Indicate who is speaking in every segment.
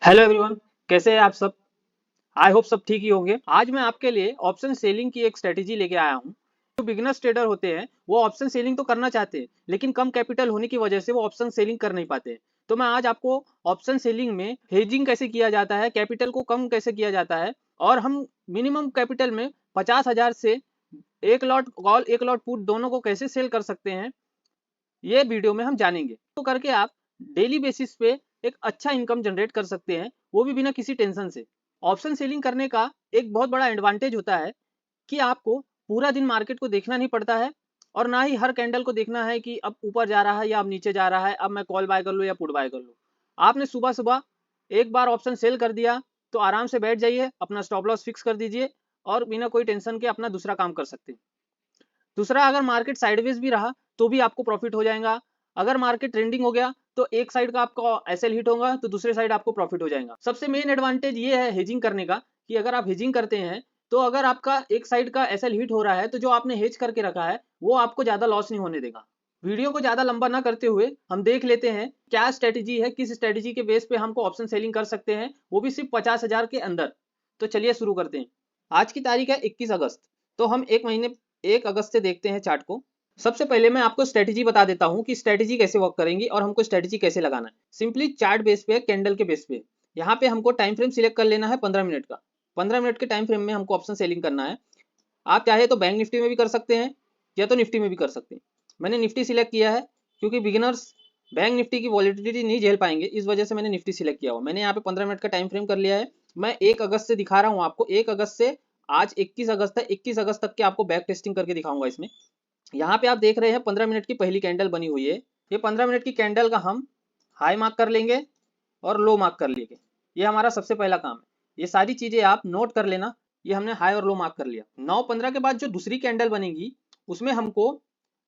Speaker 1: Hello everyone, कैसे हैं आप सब। आई होप सब ठीक ही होंगे। आज मैं आपके लिए ऑप्शन सेलिंग की एक स्ट्रेटेजी लेके आया हूँ। जो बिगिनर्स ट्रेडर होते हैं वो ऑप्शन सेलिंग तो करना चाहते हैं, लेकिन कम कैपिटल होने की वजह से वो ऑप्शन सेलिंग कर नहीं पाते हैं। तो मैं आज आपको ऑप्शन सेलिंग में हेजिंग कैसे किया जाता है, कैपिटल को कम कैसे किया जाता है, और हम मिनिमम कैपिटल में 50,000 से एक लॉट कॉल एक लॉट पुट दोनों को कैसे सेल कर सकते हैं, ये वीडियो में हम जानेंगे। तो करके आप डेली बेसिस पे एक अच्छा इनकम जनरेट कर सकते हैं, वो भी बिना किसी टेंशन से। ऑप्शन सेलिंग करने का एक बहुत बड़ा एडवांटेज होता है कि आपको पूरा दिन मार्केट को देखना नहीं पड़ता है, और ना ही हर कैंडल को देखना है कि अब ऊपर जा रहा है या अब नीचे जा रहा है, अब मैं कॉल बाय कर लूँ या पुट बाय कर लूँ। आपने सुबह सुबह एक बार ऑप्शन सेल कर दिया तो आराम से बैठ जाइए, अपना स्टॉप लॉस फिक्स कर दीजिए और बिना कोई टेंशन के अपना दूसरा काम कर सकते हैं। दूसरा, अगर मार्केट साइडवेज भी रहा तो भी आपको प्रॉफिट हो जाएगा। अगर मार्केट ट्रेंडिंग हो गया तो एक साइड का आपका एसएल हिट होगा तो दूसरे साइड आपको प्रॉफिट हो जाएगा। सबसे मेन एडवांटेज ये है हेजिंग करने का कि अगर आप हेजिंग करते हैं तो अगर आपका एक साइड का एसएल हिट हो रहा है तो जो आपने हेज करके रखा है वो आपको ज्यादा लॉस नहीं होने देगा। वीडियो को ज्यादा लंबा ना करते हुए हम देख लेते हैं क्या स्ट्रेटेजी है, किस स्ट्रेटेजी के बेस पे हमको ऑप्शन सेलिंग कर सकते हैं, वो भी सिर्फ 50,000 के अंदर। तो चलिए शुरू करते हैं। आज की तारीख है 21 अगस्त। तो हम 1 अगस्त से देखते हैं चार्ट को। सबसे पहले मैं आपको स्ट्रेटेजी बता देता हूं कि स्ट्रेटेजी कैसे वर्क करेंगी और हमको स्ट्रेटेजी कैसे लगाना है। सिंपली चार्ट बेस पे, कैंडल के बेस पे यहाँ पे हमको टाइम फ्रेम सिलेक्ट कर लेना है 15 मिनट का। 15 मिनट के टाइम फ्रेम में हमको ऑप्शन सेलिंग करना है। आप चाहे तो बैंक निफ्टी में भी कर सकते हैं या तो निफ्टी में भी कर सकते हैं। मैंने निफ्टी सिलेक्ट किया है क्योंकि बिगिनर्स बैंक निफ्टी की वॉलिटिलिटी नहीं झेल पाएंगे, इस वजह से मैंने निफ्टी सिलेक्ट किया हुआ। मैंने यहाँ पे 15 मिनट का टाइम फ्रेम कर लिया है। मैं 1 अगस्त से दिखा रहा हूँ आपको। 1 अगस्त से आज 21 अगस्त है, 21 अगस्त तक के आपको बैक टेस्टिंग करके दिखाऊंगा इसमें। यहाँ पे आप देख रहे हैं 15 मिनट की पहली कैंडल बनी हुई है। ये 15 मिनट की कैंडल का हम हाई मार्क कर लेंगे और लो मार्क कर लेंगे। ये हमारा सबसे पहला काम है। ये सारी चीजें आप नोट कर लेना। ये हमने हाई और लो मार्क कर लिया। 9:15 के बाद जो दूसरी कैंडल बनेगी उसमें हमको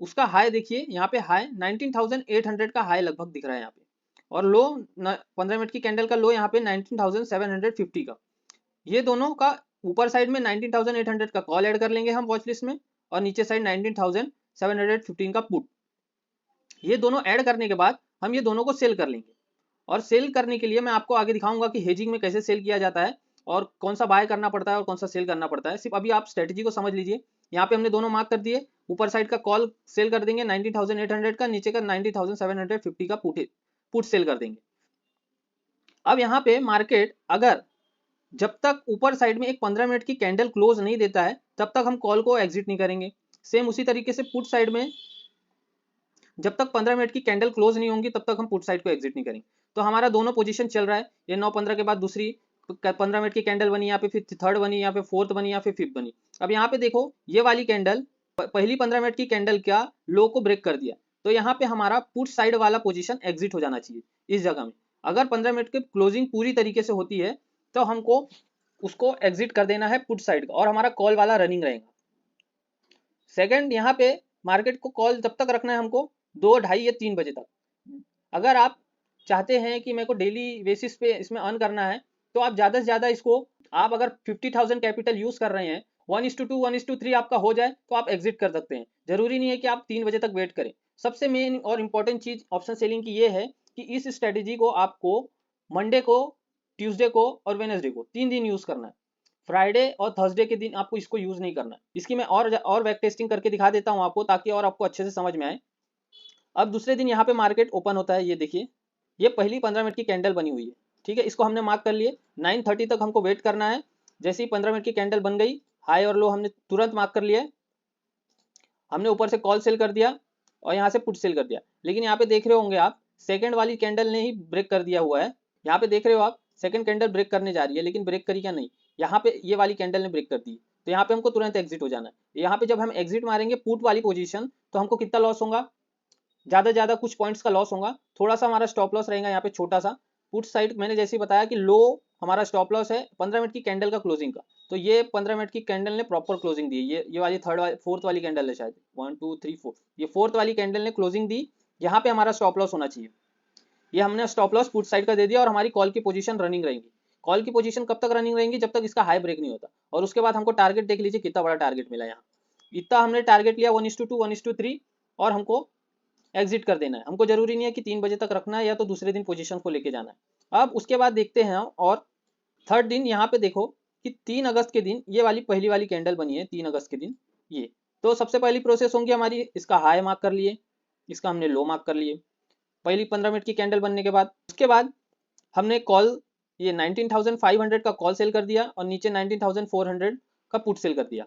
Speaker 1: उसका हाई देखिए, यहाँ पे हाई 19,800 का हाई लगभग दिख रहा है यहाँ पे, और लो 15 मिनट की कैंडल का लो यहाँ पे 19,750 का। ये दोनों का ऊपर साइड में 19,800 का कॉल ऐड कर लेंगे हम वॉच लिस्ट में, और नीचे साइड 19,715 का पुट। ये दोनों ऐड करने के बाद हम ये दोनों को सेल कर लेंगे। और सेल करने के लिए मैं आपको आगे दिखाऊंगा कि हेजिंग में कैसे सेल किया जाता है और कौन सा बाय करना पड़ता है और कौन सा सेल करना पड़ता है। सिर्फ अभी आप स्ट्रेटेजी को समझ लीजिए। यहाँ पे हमने दोनों मार्क कर दिए। ऊपर साइड का कॉल सेल कर देंगे 19,800 का, नीचे का 19,750 का पुट सेल कर देंगे। अब यहाँ पे मार्केट अगर जब तक ऊपर साइड में एक 15 मिनट की कैंडल क्लोज नहीं देता है तब तक हम कॉल को एग्जिट नहीं करेंगे। सेम उसी तरीके से पुट साइड में जब तक 15 मिनट की कैंडल क्लोज नहीं होंगी तब तक हम पुट साइड को एग्जिट नहीं करेंगे। तो हमारा दोनों पोजीशन चल रहा है। ये 9:15 के बाद दूसरी 15 मिनट की कैंडल बनी, यहाँ पे फिर थर्ड बनी, यहाँ पे फोर्थ बनी, यहाँ पे फिफ्थ बनी। अब यहाँ पे देखो ये वाली कैंडल पहली 15 मिनट की कैंडल का लो को ब्रेक कर दिया, तो यहाँ पे हमारा पुट साइड वाला पोजीशन एग्जिट हो जाना चाहिए इस जगह में। अगर 15 मिनट की क्लोजिंग पूरी तरीके से होती है तो हमको उसको एग्जिट कर देना है पुट साइड का, और हमारा कॉल वाला रनिंग रहेगा। सेकंड, यहाँ पे मार्केट को कॉल तब तक रखना है हमको 2, 2:30 या 3 बजे तक। अगर आप चाहते हैं कि मेरे को डेली बेसिस पे इसमें अर्न करना है तो आप ज़्यादा से ज़्यादा इसको, आप अगर 50,000 कैपिटल यूज़ कर रहे हैं, 1:2 1:3 आपका हो जाए तो आप एग्जिट कर सकते हैं। जरूरी नहीं है कि आप 3 बजे तक वेट करें। सबसे मेन और इंपॉर्टेंट चीज़ ऑप्शन सेलिंग की ये है कि इस स्ट्रेटेजी को आपको मंडे को, ट्यूसडे को और वेनेसडे को 3 दिन यूज़ करना है। फ्राइडे और थर्सडे के दिन आपको इसको यूज़ नहीं करना है। इसकी मैं और बैक टेस्टिंग करके दिखा देता हूँ आपको, ताकि और आपको अच्छे से समझ में आए। अब दूसरे दिन यहाँ पे मार्केट ओपन होता है। ये देखिए, ये पहली 15 मिनट की कैंडल बनी हुई है। ठीक है, इसको हमने मार्क कर लिए। 9:30 तक हमको वेट करना है। जैसे ही 15 मिनट की कैंडल बन गई, हाई और लो हमने तुरंत मार्क कर लिया है। हमने ऊपर से कॉल सेल कर दिया और यहाँ से पुट सेल कर दिया। लेकिन यहाँ पे देख रहे होंगे आप, सेकंड वाली कैंडल ने ही ब्रेक कर दिया हुआ है। यहाँ पे देख रहे हो आप, सेकंड कैंडल ब्रेक करने जा रही है, लेकिन ब्रेक करी क्या नहीं। यहाँ पे ये वाली कैंडल ने ब्रेक कर दी, तो यहाँ पे हमको तुरंत एग्जिट हो जाना है। यहाँ पे जब हम एग्जिट मारेंगे पुट वाली पोजीशन, तो हमको कितना लॉस होगा, ज्यादा ज्यादा कुछ पॉइंट्स का लॉस होगा। थोड़ा सा हमारा स्टॉप लॉस रहेगा यहाँ पे छोटा सा। पुट साइड मैंने जैसे ही बताया कि लो हमारा स्टॉप लॉस है 15 मिनट की कैंडल का क्लोजिंग का। तो ये 15 मिनट की कैंडल ने प्रॉपर क्लोजिंग दी। ये वाली फोर्थ वाली कैंडल है शायद, 1 2 3 4, ये फोर्थ वाली कैंडल ने क्लोजिंग दी। यहाँ पे हमारा स्टॉप लॉस होना चाहिए। ये हमने स्टॉप लॉस पुट साइड का दे दिया, और हमारी कॉल की पोजीशन रनिंग रहेगी। कॉल की पोजीशन कब तक रनिंग रहेंगी, जब तक इसका हाई ब्रेक नहीं होता। और उसके बाद हमको टारगेट देख लीजिए कितना बड़ा टारगेट मिला यहाँ। इतना हमने टारगेट लिया 1:2 1:3, और हमको एग्जिट कर देना है। हमको जरूरी नहीं है कि 3 बजे तक रखना है या तो दूसरे दिन पोजीशन को लेके जाना है। अब उसके बाद देखते हैं हम, और थर्ड दिन यहाँ पे देखो कि 3 अगस्त के दिन ये वाली पहली वाली कैंडल बनी है 3 अगस्त के दिन ये। तो सबसे पहली प्रोसेस होंगी हमारी, इसका हाई मार्क कर लिए, इसका हमने लो मार्क कर लिए पहली 15 मिनट की कैंडल बनने के बाद। उसके बाद हमने कॉल ये 19,500 का कॉल सेल कर दिया और नीचे 19,400 का पुट सेल कर दिया।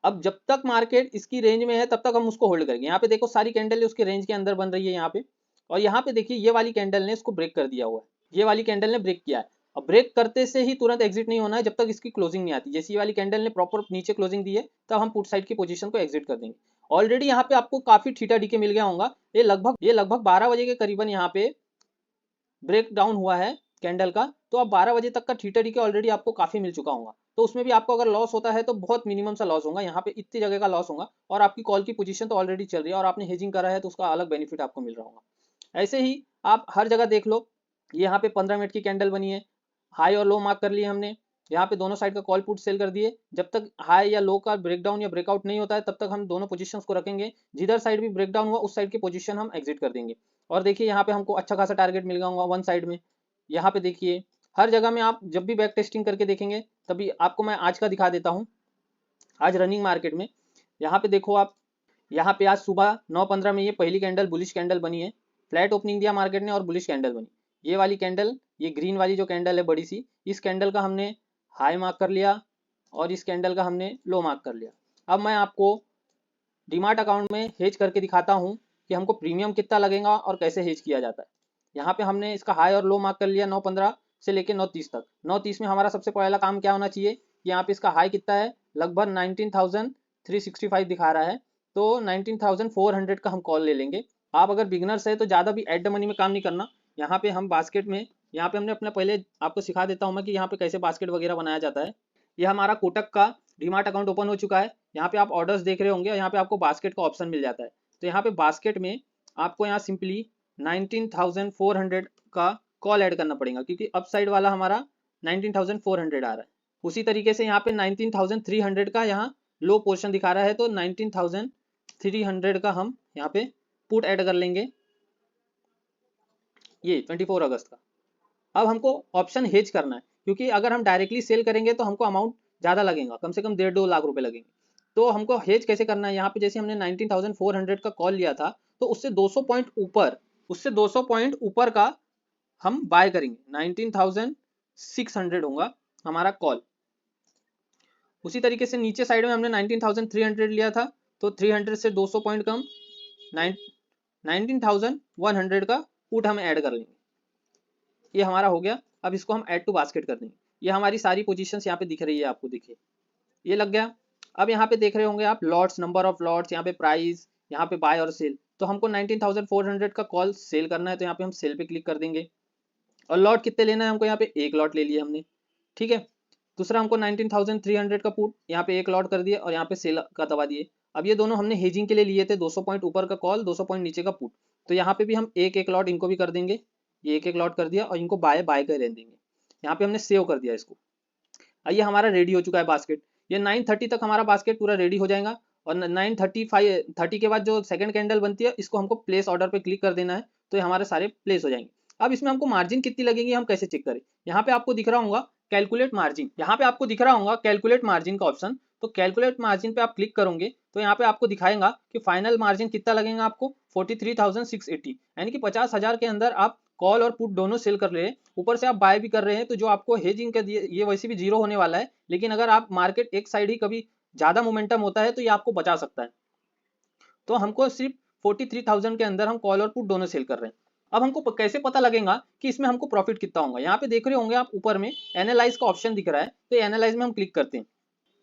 Speaker 1: अब जब तक मार्केट इसकी रेंज में है तब तक हम उसको होल्ड करेंगे। यहाँ पे देखो सारी कैंडल उसके रेंज के अंदर बन रही है यहाँ पे, और यहाँ पे देखिए ये वाली कैंडल ने इसको ब्रेक कर दिया हुआ है, ये वाली कैंडल ने ब्रेक किया है। अब ब्रेक करते से ही तुरंत एग्जिट नहीं होना है जब तक इसकी क्लोजिंग नहीं आती। जैसे ये वाली कैंडल ने प्रॉपर नीचे क्लोजिंग दी है तब हम पुट साइड की पोजीशन को एग्जिट कर देंगे। ऑलरेडी यहाँ पे आपको काफी थीटा डीके मिल गया होगा, ये लगभग 12 बजे के करीबन यहाँ पे ब्रेक डाउन हुआ है कैंडल का। तो अब 12 बजे तक का थीटा डीके ऑलरेडी आपको काफी मिल चुका होगा। तो उसमें भी आपको अगर लॉस होता है तो बहुत मिनिमम सा लॉस होगा, यहाँ पे इतनी जगह का लॉस होगा, और आपकी कॉल की पोजीशन तो ऑलरेडी चल रही है और आपने हेजिंग करा है तो उसका अलग बेनिफिट आपको मिल रहा होगा। ऐसे ही आप हर जगह देख लो, यहाँ पे 15 मिनट की कैंडल बनी है, हाई और लो मार्क कर लिए हमने, यहाँ पे दोनों साइड का कॉल पुट सेल कर दिए। जब तक हाई या लो का ब्रेकडाउन या ब्रेकआउट नहीं होता है तब तक हम दोनों पोजीशंस को रखेंगे। जिधर साइड भी ब्रेकडाउन हुआ उस साइड की पोजीशन हम एग्जिट कर देंगे। और देखिए यहाँ पे हमको अच्छा खासा टारगेट मिल गया होगा वन साइड में। यहाँ पे देखिए हर जगह में आप जब भी बैक टेस्टिंग करके देखेंगे तभी आपको मैं आज का दिखा देता हूँ, आज रनिंग मार्केट में। यहाँ पे देखो आप, यहाँ पे आज सुबह 9:15 में ये पहली कैंडल बुलिश कैंडल बनी है, फ्लैट ओपनिंग दिया मार्केट ने और बुलिश कैंडल बनी। ये वाली कैंडल, ये ग्रीन वाली जो कैंडल है बड़ी सी, इस कैंडल का हमने हाई मार्क कर लिया और इस कैंडल का हमने लो मार्क कर लिया। अब मैं आपको डीमार्ट अकाउंट में हेज करके दिखाता हूँ कि हमको प्रीमियम कितना लगेगा और कैसे हेज किया जाता है। यहाँ पे हमने इसका हाई और लो मार्क कर लिया 9:15 से लेके 9:30 तक। 9:30 में हमारा सबसे पहला काम क्या होना चाहिए, यहाँ पे इसका हाई कितना है, लगभग 19,365 दिखा रहा है, तो 19,400 का हम कॉल ले लेंगे। आप अगर बिगनर्स है तो ज़्यादा भी एट द मनी में काम नहीं करना। यहाँ पे हम बास्केट में, यहाँ पे हमने अपना पहले आपको सिखा देता हूँ मैं कि यहाँ पे कैसे बास्केट वगैरह बनाया जाता है। ये हमारा कोटक का डीमार्ट अकाउंट ओपन हो चुका है। यहाँ पे आप ऑर्डर्स देख रहे होंगे, यहाँ पे आपको बास्केट का ऑप्शन मिल जाता है। तो यहाँ पे बास्केट में आपको यहाँ सिंपली 19,400 का कॉल ऐड करना पड़ेगा, क्योंकि अप साइड वाला हमारा 19,400 आ रहा है। उसी तरीके से यहाँ पे 19,300 का यहाँ लो पोर्शन दिखा रहा है, तो 19,300 का हम यहाँ पे पुट ऐड कर लेंगे, ये 24 अगस्त का। अब हमको ऑप्शन हेज करना है, क्योंकि अगर हम डायरेक्टली सेल करेंगे तो हमको अमाउंट ज़्यादा लगेगा, कम से कम 1.5-2 लाख रुपए लगेंगे। तो हमको हेज कैसे करना है, यहाँ पे जैसे हमने 19,400 का कॉल लिया था तो उससे 200 पॉइंट ऊपर, उससे 200 पॉइंट ऊपर का हम बाय करेंगे। 19,600 होगा हमारा कॉल। उसी तरीके से नीचे साइड में हमने 19,300 लिया था, तो 300 से 200 पॉइंट कम 19,100 का पुट हम ऐड कर लेंगे। ये हमारा हो गया। अब इसको हम ऐड टू बास्केट कर देंगे। ये हमारी सारी पोजीशंस यहाँ पे दिख रही है आपको, देखिए ये लग गया। अब यहाँ पे देख रहे होंगे आप लॉट्स, नंबर ऑफ लॉट्स, यहाँ पे प्राइस, यहाँ पे बाय और सेल। तो हमको 19,400 का कॉल सेल करना है, तो यहाँ पे हम सेल पे क्लिक कर देंगे। और लॉट कितने लेना है हमको, यहाँ पे एक लॉट ले लिया हमने, ठीक है। दूसरा हमको 19,300 का पुट, यहाँ पे एक लॉट कर दिया और यहाँ पे सेल का दबा दिए। अब ये दोनों हमने हेजिंग के लिए लिए थे, 200 पॉइंट ऊपर का कॉल, 200 पॉइंट नीचे का पुट। तो यहाँ पे भी हम एक एक लॉट इनको भी कर देंगे, ये एक एक लॉट कर दिया और इनको बाय बाय कर देंगे। यहाँ पे हमने सेव कर दिया इसको। ये हमारा रेडी हो चुका है बास्केट। ये 9:30 तक हमारा बास्केट पूरा रेडी हो जाएगा, और 9:30 के बाद जो सेकंड कैंडल बनती है इसको हमको प्लेस ऑर्डर पे क्लिक कर देना है, तो ये हमारे सारे प्लेस हो जाएंगे। अब इसमें हमको मार्जिन कितनी लगेगी हम कैसे चेक करें, यहाँ पे आपको दिख रहा होगा कैलकुलेट मार्जिन, यहाँ पे आपको दिख रहा होगा कैलकुलेट मार्जिन का ऑप्शन। तो कैलकुलेट मार्जिन पे आप क्लिक करोगे तो यहाँ पे आपको दिखाएगा कि फाइनल मार्जिन कितना लगेगा आपको, 43,680, यानी कि 50,000 के अंदर आप कॉल और पुट दोनों सेल कर रहे हैं, ऊपर से आप बाय भी कर रहे हैं। तो जो आपको हेजिंग का ये वैसे भी जीरो होने वाला है, लेकिन अगर आप मार्केट एक साइड ही कभी ज्यादा मोमेंटम होता है तो ये आपको बचा सकता है। तो हमको सिर्फ 43,000 के अंदर हम कॉल और पुट दोनों सेल कर रहे हैं। अब हमको कैसे पता लगेगा कि इसमें हमको प्रॉफिट कितना होगा, यहाँ पे देख रहे होंगे आप ऊपर में एनालाइज का ऑप्शन दिख रहा है, तो एनालाइज में हम क्लिक करते हैं।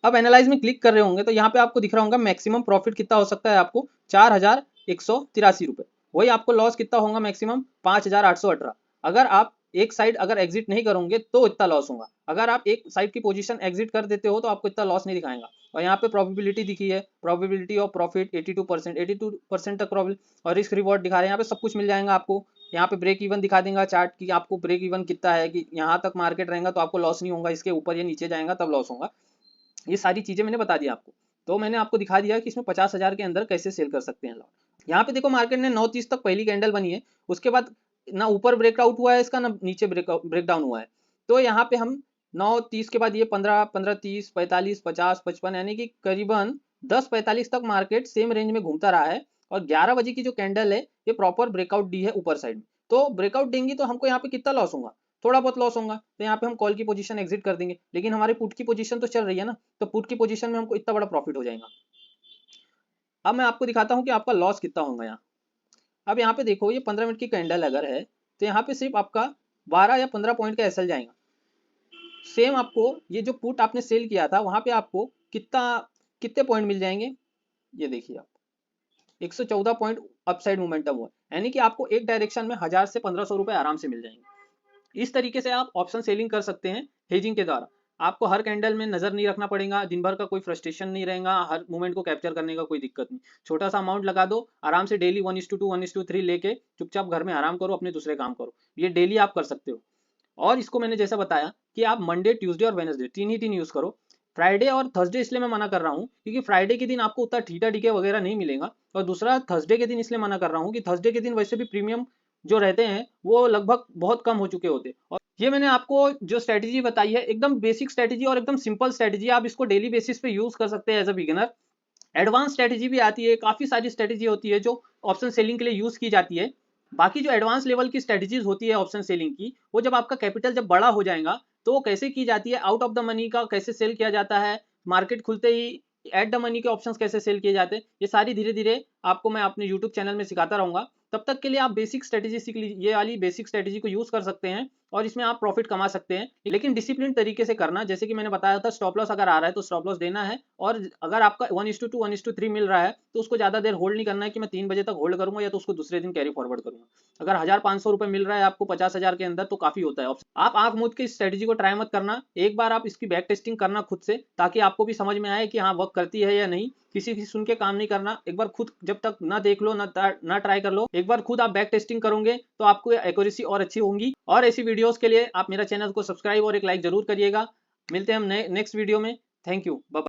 Speaker 1: अब एनालाइज में क्लिक कर रहे होंगे तो यहाँ पे आपको दिख रहा होगा मैक्सिमम प्रॉफिट कितना हो सकता है आपको, 4,183 रुपए। वही आपको लॉस कितना होगा मैक्सिमम, 5,818। अगर आप एक साइड अगर एग्जिट नहीं करोगे तो इतना लॉस होगा, अगर आप एक साइड की पोजीशन एग्जिट कर देते हो तो आपको इतना लॉस नहीं दिखाएगा। और यहाँ पे प्रोबेबिलिटी दिखी है, प्रोबेबिलिटी ऑफ प्रॉफिट 82%, 82% तक प्रॉफिट, और रिस्क रिवॉर्ड दिखा रहे हैं, यहाँ पे सब कुछ मिल जाएगा आपको। यहाँ पे ब्रेक इवन दिखा देगा चार्ट की आपको ब्रेक इवन कितना है, कि यहाँ तक मार्केट रहेगा तो आपको लॉस नहीं होगा, इसके ऊपर या नीचे जाएगा तब लॉस होगा। ये सारी चीजें मैंने बता दी आपको। तो मैंने आपको दिखा दिया कि इसमें 50,000 के अंदर कैसे सेल कर सकते हैं लॉट। यहाँ पे देखो मार्केट ने 9:30 तक पहली कैंडल बनी है, उसके बाद ना ऊपर ब्रेकआउट हुआ है इसका, ना नीचे ब्रेकडाउन हुआ है। तो यहाँ पे हम 9:30 के बाद ये 15, 15:30, 45, 50, 55 यानी कि करीबन 10:45 तक मार्केट सेम रेंज में घूमता रहा है। और 11 बजे की जो कैंडल है ये प्रॉपर ब्रेकआउट दी है ऊपर साइड में। तो ब्रेकआउट देंगी तो हमको यहाँ पे कितना लॉस होगा, थोड़ा बहुत लॉस होगा। तो यहाँ पे हम कॉल की पोजीशन एग्जिट कर देंगे, लेकिन हमारी पुट की पोजीशन तो चल रही है ना, तो पुट की पोजीशन में हमको इतना बड़ा प्रॉफिट हो जाएगा। अब मैं आपको दिखाता हूँ कि आपका लॉस कितना होगा यहाँ। अब यहाँ पे देखो, ये 15 मिनट की कैंडल अगर है तो यहाँ पे सिर्फ आपका 12 या 15 पॉइंट का एसएल जाएगा। सेम आपको ये जो पुट आपने सेल किया था वहां पे आपको कितने पॉइंट मिल जाएंगे, ये देखिए आप 114 पॉइंट अपसाइड मोमेंटम हुआ, यानी कि आपको एक डायरेक्शन में 1000 से 1500 रुपए आराम से मिल जाएंगे। इस तरीके से आप ऑप्शन सेलिंग कर सकते हैं हेजिंग के द्वारा। आपको हर कैंडल में नजर नहीं रखना पड़ेगा, दिन भर का कोई फ्रस्ट्रेशन नहीं रहेगा, हर मूवमेंट को कैप्चर करने का कोई दिक्कत नहीं। छोटा सा अमाउंट लगा दो, आराम से डेली 1:2 1:3 लेके चुपचाप घर में आराम करो, अपने दूसरे काम करो। ये डेली आप कर सकते हो। और इसको मैंने जैसा बताया कि आप मंडे, ट्यूसडे और वेडनेसडे तीन यूज करो। फ्राइडे और थर्सडे इसलिए मैं मना कर रहा हूँ क्योंकि फ्राइडे के दिन आपको उतना ठीटा डीके वगैरह नहीं मिलेगा, और दूसरा थर्सडे के दिन इसलिए मना कर रहा हूँ कि थर्सडे के दिन वैसे भी प्रीमियम जो रहते हैं वो लगभग बहुत कम हो चुके होते। और ये मैंने आपको जो स्ट्रेटेजी बताई है एकदम बेसिक स्ट्रेटेजी और एकदम सिंपल स्ट्रेटेजी, आप इसको डेली बेसिस पे यूज कर सकते हैं as a beginner. Advance strategy भी आती है, काफी सारी स्ट्रेटेजी होती है जो ऑप्शन सेलिंग के लिए यूज की जाती है। बाकी जो एडवांस लेवल की स्ट्रेटेजीज होती है ऑप्शन सेलिंग की, वो जब आपका कैपिटल जब बड़ा हो जाएगा तो वो कैसे की जाती है, आउट ऑफ द मनी का कैसे सेल किया जाता है, मार्केट खुलते ही एट द मनी के ऑप्शंस कैसे सेल किए जाते हैं, ये सारी धीरे धीरे आपको मैं अपने यूट्यूब चैनल में सिखाता रहूंगा। तब तक के लिए आप बेसिक स्ट्रेटेजी सीख लीजिए, ये वाली बेसिक स्ट्रेटेजी को यूज कर सकते हैं और इसमें आप प्रॉफिट कमा सकते हैं, लेकिन डिसिप्लिन तरीके से करना। जैसे कि मैंने बताया था, स्टॉप लॉस अगर आ रहा है तो स्टॉप लॉस देना है, और अगर आपका 1:2 1:3 मिल रहा है तो उसको ज्यादा देर होल्ड नहीं करना है कि मैं 3 बजे तक होल्ड करूंगा या तो उसको दूसरे दिन कैरी फॉरवर्ड करूंगा। अगर 1500 रुपए मिल रहा है आपको 50,000 के अंदर तो काफी होता है। आप आंख मूंद के इस स्ट्रेटेजी को ट्राई मत करना, एक बार आप इसकी बैक टेस्टिंग करना खुद से, ताकि आपको भी समझ में आए कि हाँ वर्क करती है या नहीं। किसी की सुन के काम नहीं करना, एक बार खुद जब तक ना देख लो ना ट्राई कर लो, एक बार खुद आप बैक टेस्टिंग करोगे तो आपको एक्यूरेसी और अच्छी होगी। और ऐसी वीडियोस के लिए आप मेरा चैनल को सब्सक्राइब और एक लाइक जरूर करिएगा। मिलते हैं हम नेक्स्ट वीडियो में। Thank you, bye.